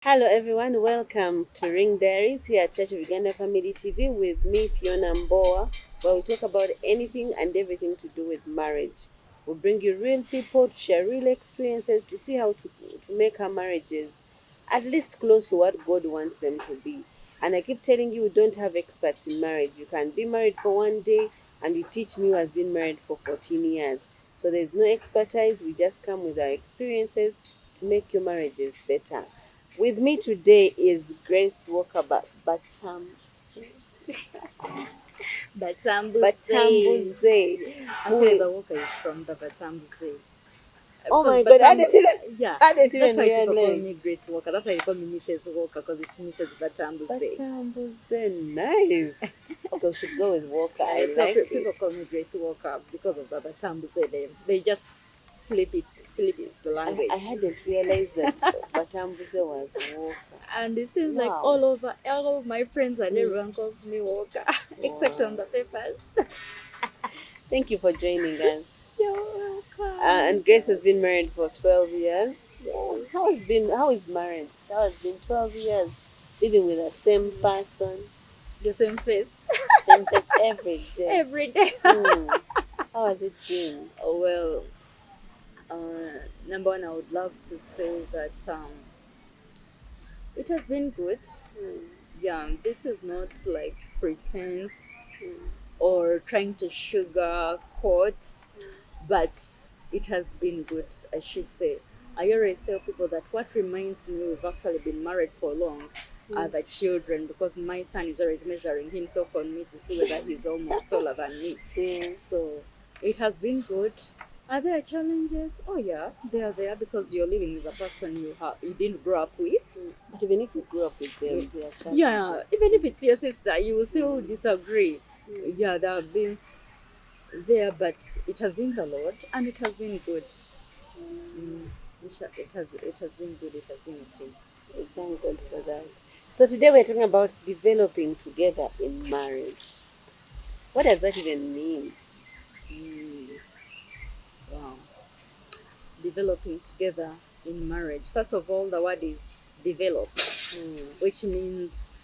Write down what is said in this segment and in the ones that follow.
Hello everyone, welcome to Ring Diaries here at Church of Uganda Family TV with me, Phiona Mbowa, where we talk about anything and everything to do with marriage. We bring you real people to share real experiences to see how to make our marriages at least close to what God wants them to be. And I keep telling you, we don't have experts in marriage. You can be married for one day and you teach me who has been married for 14 years. So there's no expertise, we just come with our experiences to make your marriages better. With me today is Grace Walker Batambuze. Batambuze. Actually, the worker is from the Batambuze. Oh Because my God, yeah, I didn't that's even why people call realize. me Grace Walker. That's why they call me Mrs. Walker because it's Mrs. Batambuze. Batambuze, nice. Okay, we should go with Walker. I So like it. people call me Grace Walker because of the Batambuze name. They just flip it, the I language. hadn't realized that Batambuze was Walker. And it seems like Wow. all over, all of my friends and Mm. everyone calls me Walker, except on Wow. the papers. Thank you for joining us. You're welcome. And Grace has been married for 12 years. Yes. How is marriage? How has been 12 years living with the same person, The same face same face every day? every day. Hmm. How has it been? Well, number one, I would love to say that it has been good. Hmm. Yeah, this is not like pretense Hmm. or trying to sugarcoat, but it has been good, I should say. I always tell people that what reminds me we've actually been married for long are Hmm. the children, because my son is always measuring himself on me to see whether he's almost taller than me. Yeah. So it has been good. Are there challenges? Oh yeah, they are there because you're living with a person you didn't grow up with. Hmm. But even if you grew up with them, there are Yeah, challenges. even if it's your sister, you will still disagree. Hmm. Yeah, there have been there, but it has been the Lord, and it has been good. Mm, it has been good. It has been okay. We thank God for that. So today we're talking about developing together in marriage. What does that even mean? Mm, wow, developing together in marriage. First of all, the word is develop, Hmm. which means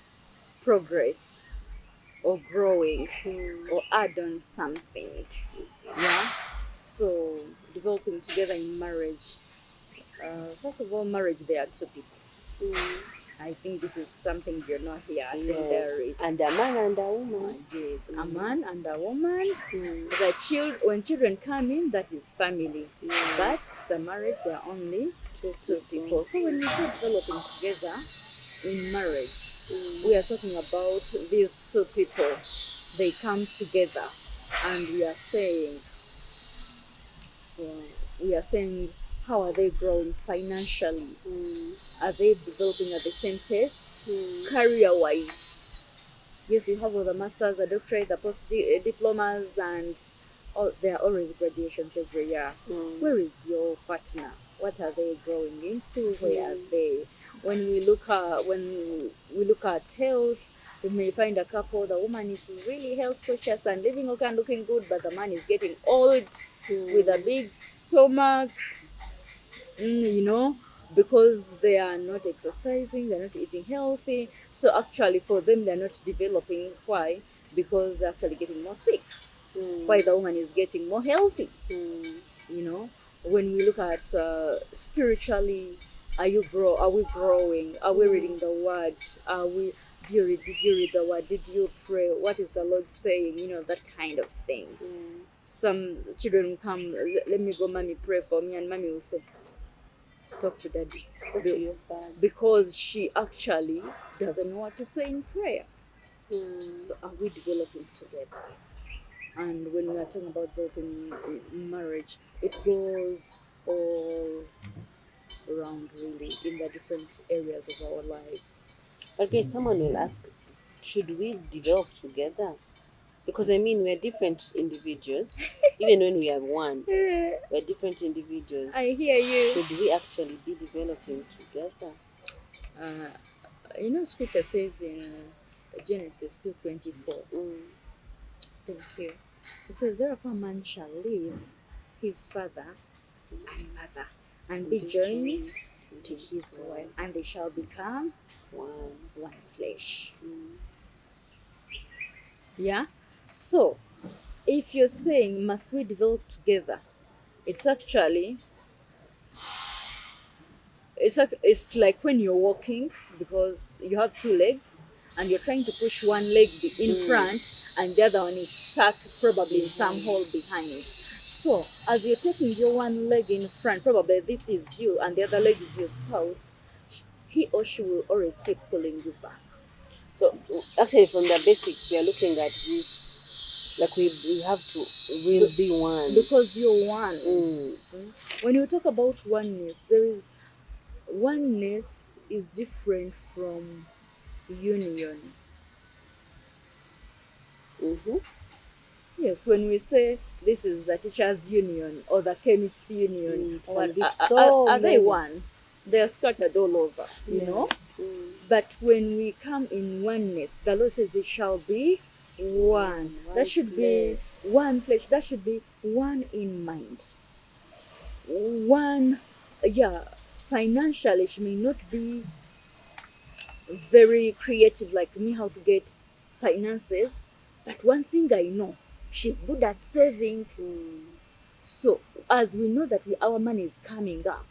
progress or growing Hmm. or add on something. Yeah. So developing together in marriage. First of all, marriage, there are two people. Hmm. I think this is something you're not here at Ring Yes. Diaries. And a man and a woman. Yes, a Hmm. man and a woman. Hmm. When children come in, that is family. Yes. But the marriage, there are only two people. So when we say developing together in marriage, Hmm. we are talking about these two people. They come together, and we are saying, how are they growing financially? Hmm. Are they developing at the same pace? Hmm. Career wise? Yes, you have all the masters, the doctorate, the diplomas, and there are always graduations every year. Hmm. Where is your partner? What are they growing into? Where are Hmm. they? When we look at health, we may find a couple. The woman is really health conscious and living okay and looking good, but the man is getting old with a Hmm. big stomach, because they are not exercising, they're not eating healthy. So actually, for them, they're not developing. Why? Because they're actually getting more sick. Why Hmm. the woman is getting more healthy? Hmm. You know, when we look at spiritually, Are we growing? Are we Hmm. reading the word? Are we? Did you read the word? Did you pray? What is the Lord saying? That kind of thing. Hmm. Some children will come. Let me go, mommy, pray for me, and mommy will say, talk to daddy. Go to your father. Because she actually doesn't know what to say in prayer. Hmm. So are we developing together? And when we are talking about developing in marriage, it goes all around, really, in the different areas of our lives. Okay, someone will ask, should we develop together? Because I mean, we're different individuals. Even when we are one, Eh, we're different individuals. I hear you. Should we actually be developing together? uh, Scripture says in Genesis 2:24. Mm. Thank you. It says, therefore man shall leave his father and mother and be Be joined joined to his wife, and they shall become one flesh. Yeah? So, if you're saying, must we develop together? It's actually, it's like when you're walking, because you have two legs and you're trying to push one leg in front and the other one is stuck probably in some hole behind it. So as you're taking your one leg in front, probably this is you and the other leg is your spouse, he or she will always keep pulling you back. So actually, from the basics, we are looking at this, like we have to really be one. Because you're one. When you talk about oneness, oneness is different from union. Mm-hmm. Yes, when we say this is the teachers' union or the chemists' union, It or can be are, so are they many. one? They're scattered all over, you know? Yes. But when we come in oneness, the Lord says they shall be one. One That should be flesh. one flesh. That should be one in mind. One, yeah, financially, she may not be very creative like me how to get finances, but one thing I know, she's good at saving. So as we know that our money is coming up,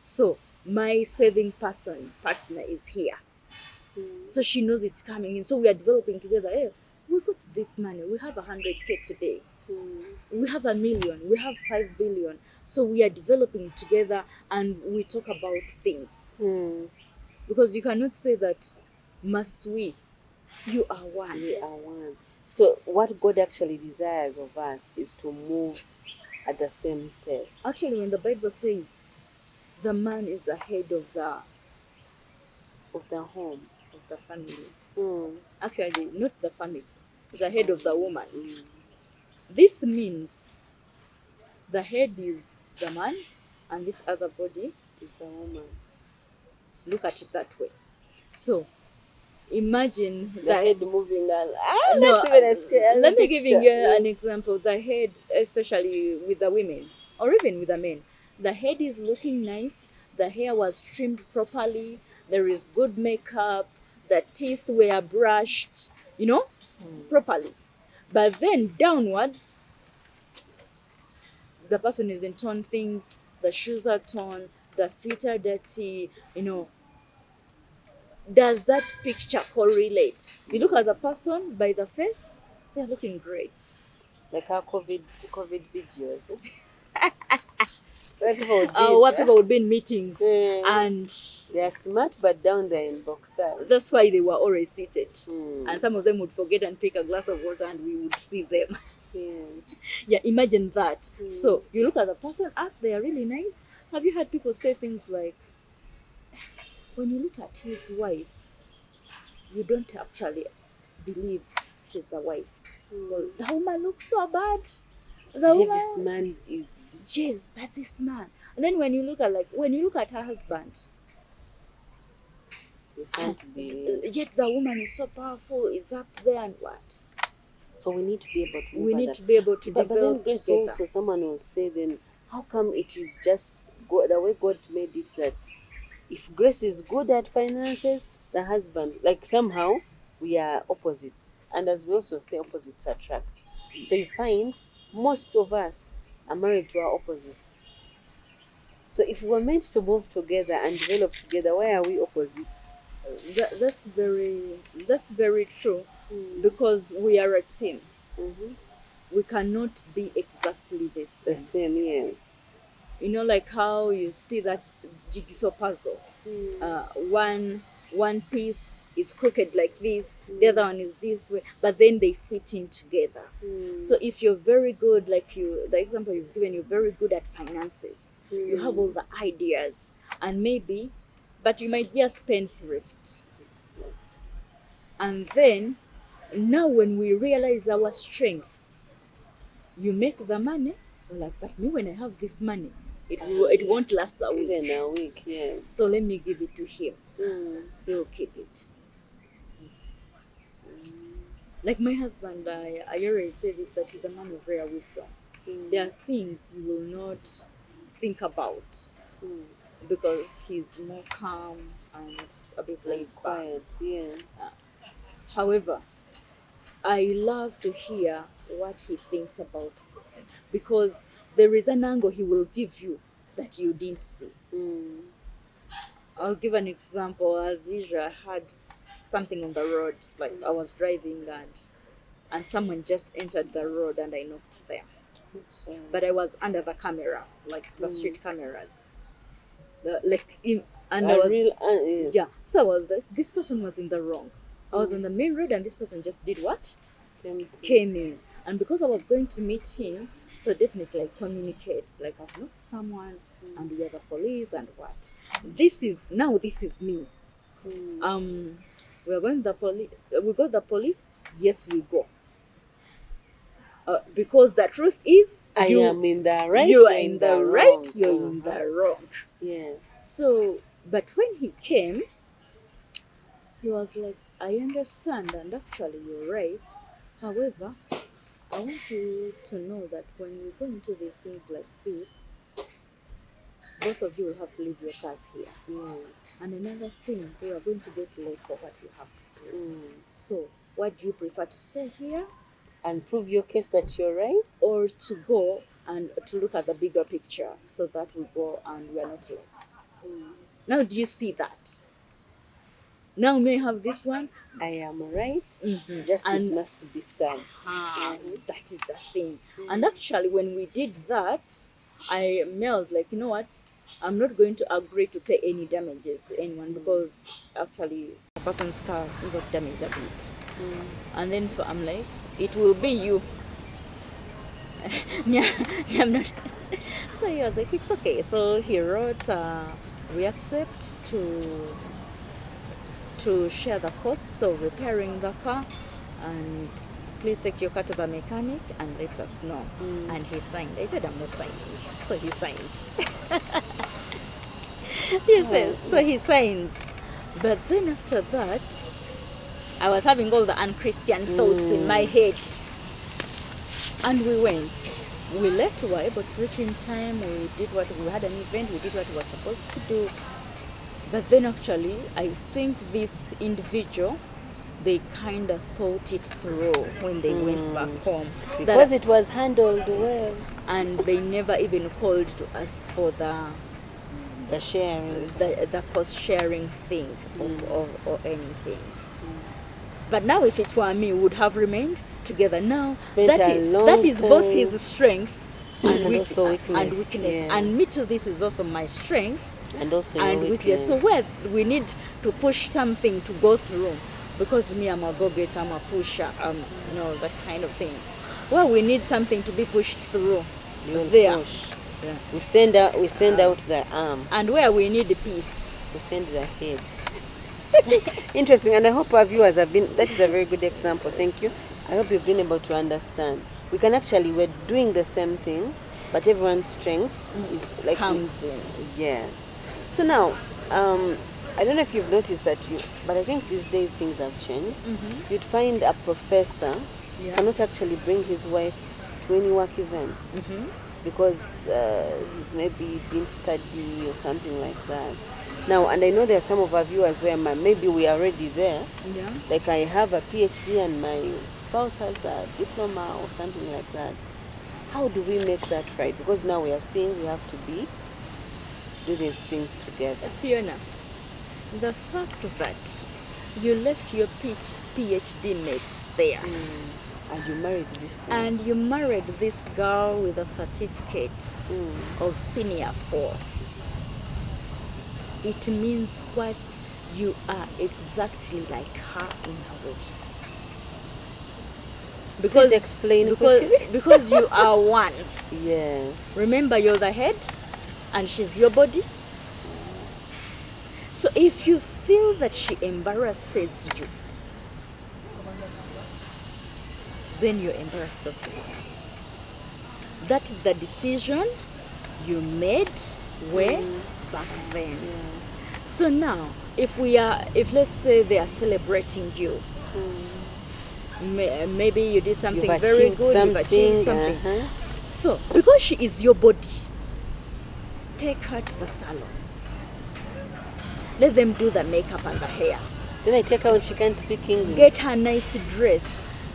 so my saving partner is here, so she knows it's coming in, so we are developing together. Hey, we got this money, we have 100K today, we have 1 million, we have 5 billion, so we are developing together and we talk about things. Because you cannot say that must we. You are one. We are one. So what God actually desires of us is to move at the same pace. Actually, when the Bible says the man is the head of the home. of the family, Mm. actually not the family, the head of the woman. This means the head is the man and this other body is a woman. Look at it that way. So imagine The head moving on. no, That's even a scary let me picture. give you an example. The head, especially with the women or even with the men, the head is looking nice, the hair was trimmed properly, there is good makeup, the teeth were brushed, properly. But then downwards, the person isn't torn things, the shoes are torn, the feet are dirty, Does that picture correlate? You look at the person by the face, they're looking great. Like our COVID videos. Where people would be, What people would be in meetings and they are smart but down there in boxers. that's why they were always seated. And some of them would forget and pick a glass of water and we would see them. Yes. Yeah, imagine that. So you look at the person up, they are really nice. Have you heard people say things like, when you look at his wife, you don't actually believe she's the wife. Well, the woman looks so bad. The woman, This man is. jeez, but this man. And then when you look at her husband, You can't believe. yet the woman is so powerful, is up there and what? So we need to be able to. We need to be able to But then develop Grace, together. also someone will say, then how come it is just God, the way God made it, that if Grace is good at finances, the husband, like somehow we are opposites, and as we also say, opposites attract. So you find most of us are married to our opposites. So if we were meant to move together and develop together, why are we opposites? That's very true, because we are a team. We cannot be exactly the same. The same, yes. Like how you see that jigsaw puzzle. One piece is crooked like this, the other one is this way, but then they fit in together. So if you're very good, like the example you've given, you're very good at finances, you have all the ideas, but you might be a spendthrift. And then now when we realize our strengths, you make the money, you're like, but me, when I have this money, it won't last a week. Even a week, yes. So let me give it to him. He'll keep it. Like my husband, I always say this, that he's a man of rare wisdom. There are things you will not think about. because he's more calm and a bit laid back. Quiet, yes. However, I love to hear what he thinks about them, because there is an angle he will give you that you didn't see. I'll give an example. As usual, I had something on the road, like I was driving and someone just entered the road and I knocked them. Sorry. But I was under the camera, like the street cameras. And I A was, real, yes. yeah. So I was like, this person was in the wrong. I was on the main road and this person just did what? Came in. And because I was going to meet him, so definitely I communicate. Like, I've knocked someone and we are the police and what. This is me. We are going to the police. We got the police. Yes, we go. Because the truth is, I am in the right. You are in the right. wrong. You're in the wrong. Yes. So, but when he came, he was like, I understand, and actually you're right. However, I want you to know that when we go into these things like this, both of you will have to leave your cars here. Yes. And another thing, we are going to get late for what we have to do. So, what do you prefer, to stay here And prove your case that you're right? or to go and to look at the bigger picture so that we go and we are not late? Now, do you see that? Now may have this one. I am right. Justice And- must be served. That is the thing. And actually, when we did that, I was like, you know what? I'm not going to agree to pay any damages to anyone, because actually a person's car got damaged a bit. And then I'm like, it will be you. I'm not. So he was like, it's okay. So he wrote, we accept to share the costs of repairing the car, and please take your car to the mechanic and let us know. And he signed. I said, I'm not signing. So he signed. He says, so he signs. But then after that, I was having all the unchristian thoughts in my head. And we went. We left why, but reaching time, we had an event, we did what we were supposed to do. But then actually, I think this individual, they kind of thought it through when they went back home. Because it was handled well. And they never even called to ask for the sharing. the cost sharing thing or anything. But now if it were me, we would have remained together. Now Spent a long that is both time. his strength and also weakness. Yes. And me too, this is also my strength And also and your weakness. So where we need to push something to go through, because me, I'm a go-getter, I'm a pusher, that kind of thing. Well, we need something to be pushed through. You'll there. push. Yeah. We send out the arm. And where we need peace. We send the head. Interesting, and I hope our viewers have been. That is a very good example. Thank you. I hope you've been able to understand. We're doing the same thing, but everyone's strength is like Comes in. Yes. So now, I don't know if you've noticed that but I think these days things have changed. You'd find a professor cannot actually bring his wife to any work event because he's maybe didn't study or something like that. Now, and I know there are some of our viewers where maybe we are already there. Yeah. Like I have a PhD and my spouse has a diploma or something like that. How do we make that right? Because now we are seeing we have to do these things together. Phiona, the fact that you left your PhD mates there And you married this one. and you married this girl with a certificate of senior 4, it means what you are exactly like her in a way. Please explain quickly. because you are one. Yes. Remember, you're the head and she's your body. So if you feel that she embarrasses you, then you're embarrassed of yourself. That is the decision you made way back then. So now, if let's say they are celebrating you, maybe you did something You've very achieved good, you've achieved something. So, because she is your body, take her to the salon. let them do the makeup and the hair. Then I take her when she can't speak English. Get her nice dress.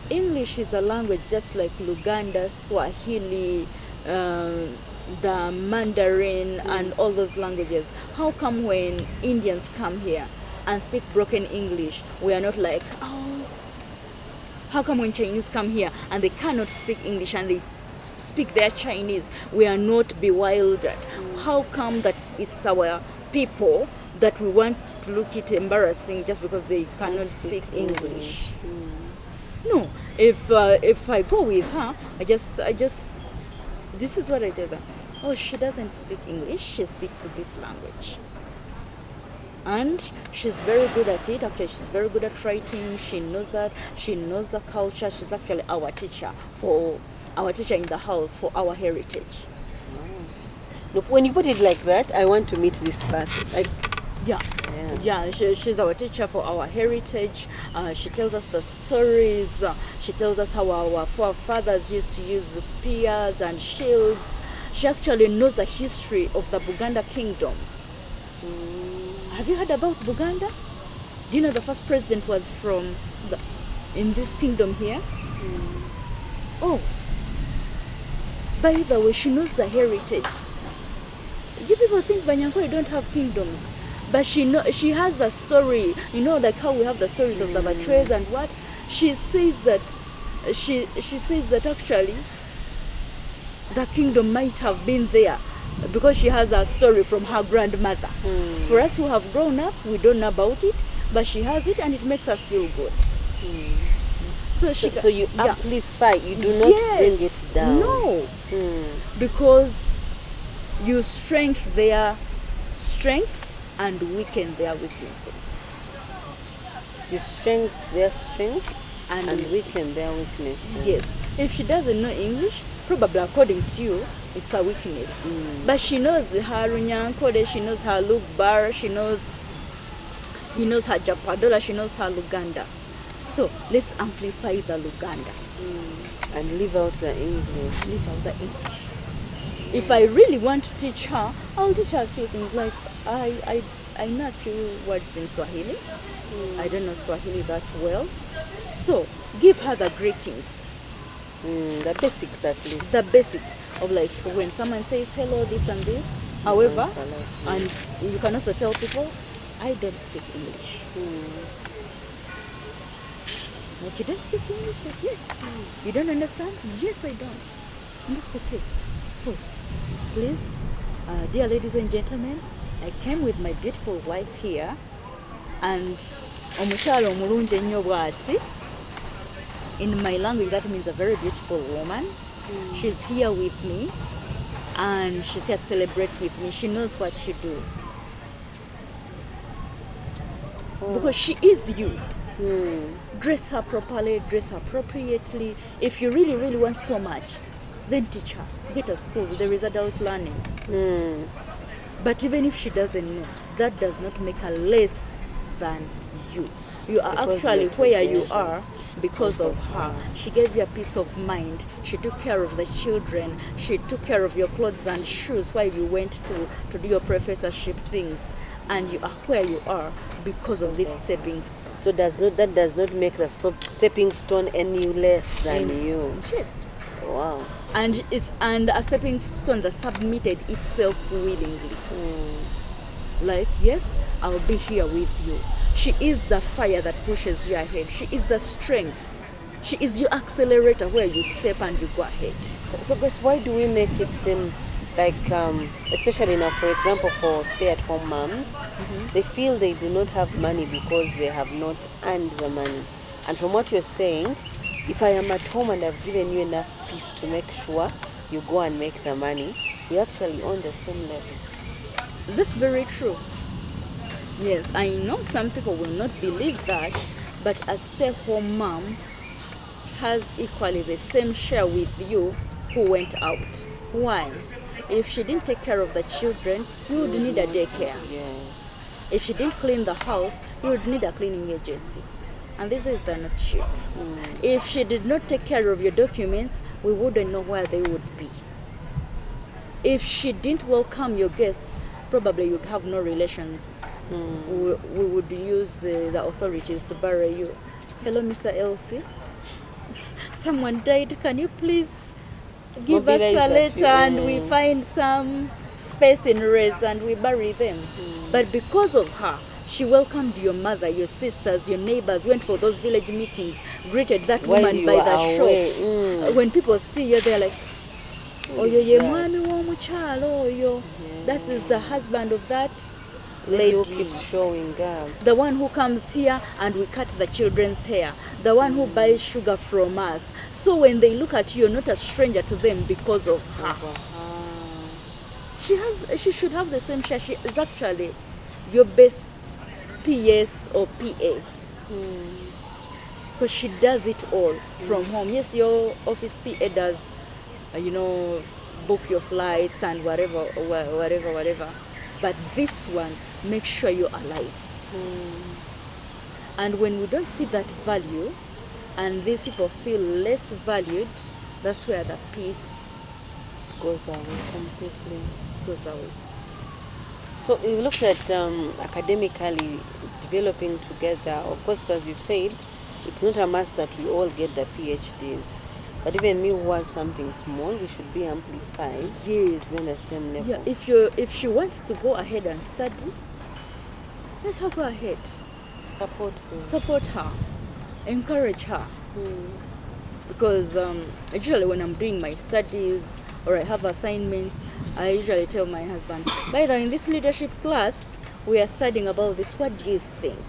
English is a language just like Luganda, Swahili, the Mandarin, and all those languages. How come when Indians come here and speak broken English, we are not like, oh, how come when Chinese come here and they cannot speak English and they speak their Chinese, we are not bewildered? How come that it's our people that we want to look it embarrassing just because they cannot speak English? No, if I go with her, I just this is what I tell them. Oh, she doesn't speak English, she speaks this language. And she's very good at it. Actually, she's very good at writing. She knows that. She knows the culture. She's actually our teacher in the house for our heritage. Look, when you put it like that, I want to meet this person. Like, She's our teacher for our heritage. She tells us the stories. She tells us how our forefathers used to use the spears and shields. She actually knows the history of the Buganda kingdom. Have you heard about Buganda? Do you know the first president was from in this kingdom here? Oh, by the way, she knows the heritage. You people think Banyankore don't have kingdoms, but she has a story. You know, like how we have the stories of the Batambuze and what. She says that actually the kingdom might have been there because she has a story from her grandmother. For us who have grown up, we don't know about it, but she has it and it makes us feel good. So you amplify, you do not bring it down. No, because you strengthen their strengths and weaken their weaknesses. You strengthen their strength and weaken their weaknesses. Yes. If she doesn't know English, probably according to you, it's a weakness. But she knows her Runyankore, she knows her Lugbar, he knows her Japadola, she knows her Luganda. So let's amplify the Luganda. And leave out the English. Leave out the English. If I really want to teach her, I'll teach her a few things. Like I know a few words in Swahili. I don't know Swahili that well. So give her the greetings. The basics at least. The basics of like when someone says hello, this and this. However, and you can also tell people, I don't speak English. Like, you don't speak English? Like, yes. You don't understand? Yes, I don't. And that's okay. So, please, dear ladies and gentlemen, I came with my beautiful wife here, and omukyala omulungi ennyo bw'ati. In my language, that means a very beautiful woman. She's here with me, and she's here to celebrate with me. She knows what she do. Because she is you. Dress her properly, dress her appropriately. If you really, really want so much, then teach her. Get a school. There is adult learning. But even if she doesn't know, that does not make her less than you. You are actually where you are because of her. She gave you a peace of mind. She took care of the children. She took care of your clothes and shoes while you went to do your professorship things. And you are where you are because of this stepping stone. So that does not make the stepping stone any less than you. Yes. Wow. And a stepping stone that submitted itself willingly. Like, yes, I'll be here with you. She is the fire that pushes you ahead. She is the strength. She is your accelerator where you step and you go ahead. So Grace, why do we make it seem like, especially now, for example, for stay-at-home moms, they feel they do not have money because they have not earned the money. And from what you're saying, if I am at home and I've given you enough peace to make sure you go and make the money, we actually on the same level. That's very true. Yes, I know some people will not believe that, but a stay-at-home mom has equally the same share with you who went out. Why? If she didn't take care of the children, you would need a daycare. Yes. If she didn't clean the house, you would need a cleaning agency. And this is not cheap. If she did not take care of your documents, we wouldn't know where they would be. If she didn't welcome your guests, probably you'd have no relations We would use the authorities to bury you. Hello, Mr. Elsie. Someone died. Can you please give us Mobilize a a letter few, and we find some space in race and we bury them. But because of her, she welcomed your mother, your sisters, your neighbors, went for those village meetings, greeted that While woman you by were the away, shop. When people see you, they're like, Who oyo is ye that? mwami w'omukyalo oyo. That is the husband of that Lady who lady. keeps showing up. The one who comes here and we cut the children's hair. The one who buys sugar from us. So when they look at you, you're not a stranger to them because of her. She should have the same share. She is actually your best PS or PA. Because she does it all from home. Yes, your office PA does, book your flights and whatever. But this one, make sure you're alive. And when we don't see that value, and these people feel less valued, that's where the peace Goes away completely. goes away. So we looked at academically developing together. Of course, as you've said, it's not a must that we all get the PhDs. But even me who was something small, we should be amplified Yes. to be on the same level. Yeah, if she wants to go ahead and study, let her go ahead. Support her. Encourage her. Because usually when I'm doing my studies or I have assignments, I usually tell my husband, by the way, in this leadership class, we are studying about this. What do you think?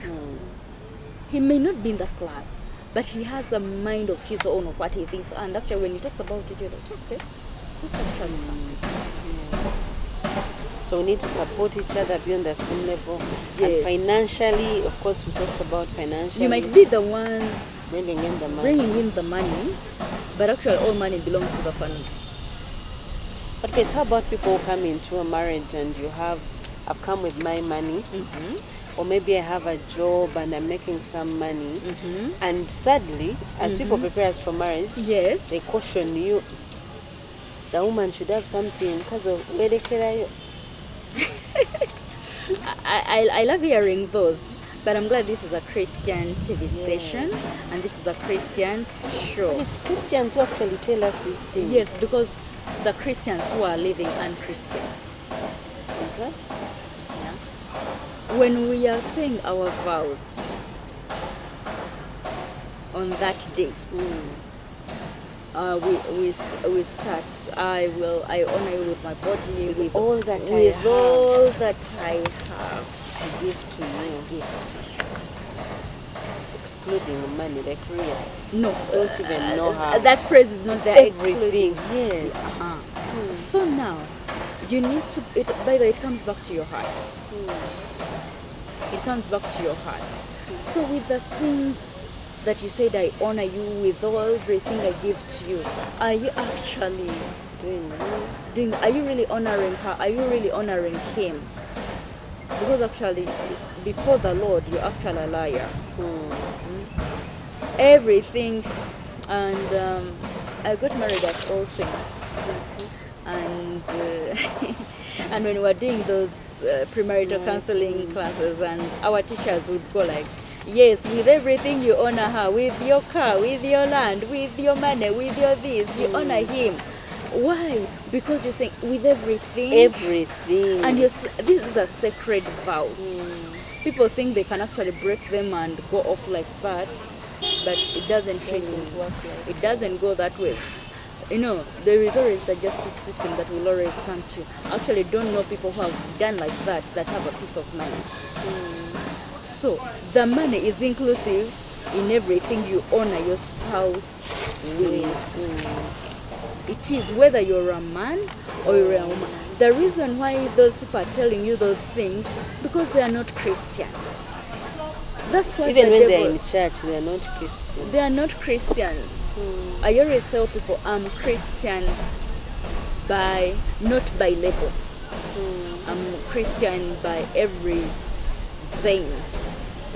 He may not be in the class, but he has a mind of his own of what he thinks. And actually, when he talks about it, you're like, okay, that's actually something. So we need to support each other, be on the same level. Yes. And financially, of course, we talked about financially. You might be the one bringing in the money. bringing in the money, but actually all money belongs to the family. But please, how about people who come into a marriage and I've come with my money, or maybe I have a job and I'm making some money, and sadly, as people prepare us for marriage, Yes. they caution you, the woman should have something because of werekerayo. I love hearing those, but I'm glad this is a Christian TV station and this is a Christian show. But it's Christians who actually tell us these things. Yes, because the Christians who are living unchristian. Okay? When we are saying our vows on that day, we start. I honor you with my body, with all that all that I have. I give to you. Excluding money, like real. No, Don't even know how. that phrase is not It's there. everything. Yes. So now, you need to. By the way, it comes back to your heart. It comes back to your heart. So with the things that you said, I honor you with everything I give to you, are you actually doing? Are you really honoring her? Are you really honoring him? Because actually, before the Lord, you're actually a liar. Everything, and I got married at all things, and and when we were doing those premarital counseling classes, and our teachers would go like, yes, with everything you honor her, with your car, with your land, with your money, with your this, you honor him. Why? Because you're saying with everything. Everything. And this is a sacred vow. People think they can actually break them and go off like that, but it doesn't work like it doesn't go that way. There is always the justice system that will always come to you. Actually, don't know people who have done like that have a peace of mind. So the money is inclusive in everything you honor your spouse with. It is whether you're a man or you're a woman. The reason why those people are telling you those things, because they are not Christian. That's why even when they're in church, they are not Christian. They are not Christian. I always tell people I'm Christian not by label. I'm Christian by every vein,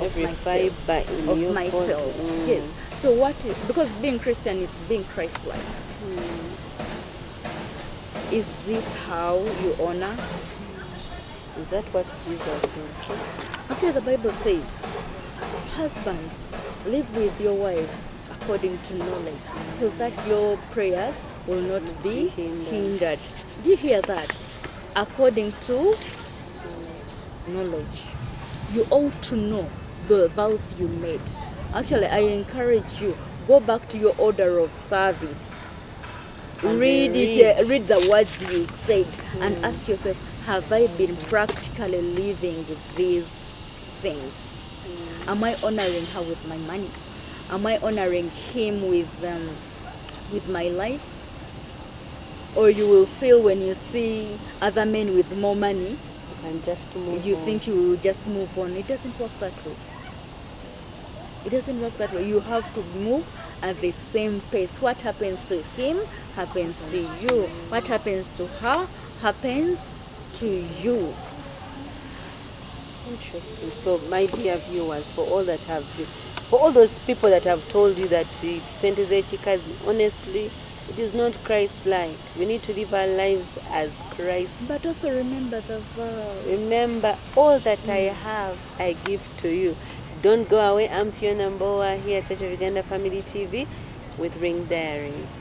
every fiber in your myself. Body. Yes. So because being Christian is being Christ-like. Is this how you honor? Is that what Jesus went through? Actually, the Bible says, husbands, live with your wives according to knowledge, so that your prayers will not be hindered. Do you hear that? According to knowledge. You ought to know the vows you made. Actually, I encourage you, go back to your order of service. And Read read. it, read the words you said, and ask yourself, have I been practically living these things? Am I honoring her with my money? Am I honoring him with my life? Or you will feel when you see other men with more money, And just move you on. think you will just move on. It doesn't work that way. It doesn't work that way. You have to move at the same pace. What happens to him happens to you. What happens to her happens to you. Interesting. So, my dear viewers, for all those people that have told you that Senteze Chikazi, honestly, it is not Christ-like. We need to live our lives as Christ. But also remember the vows. Remember, all that I have, I give to you. Don't go away. I'm Phiona Mbowa here at Church of Uganda Family TV with Ring Diaries.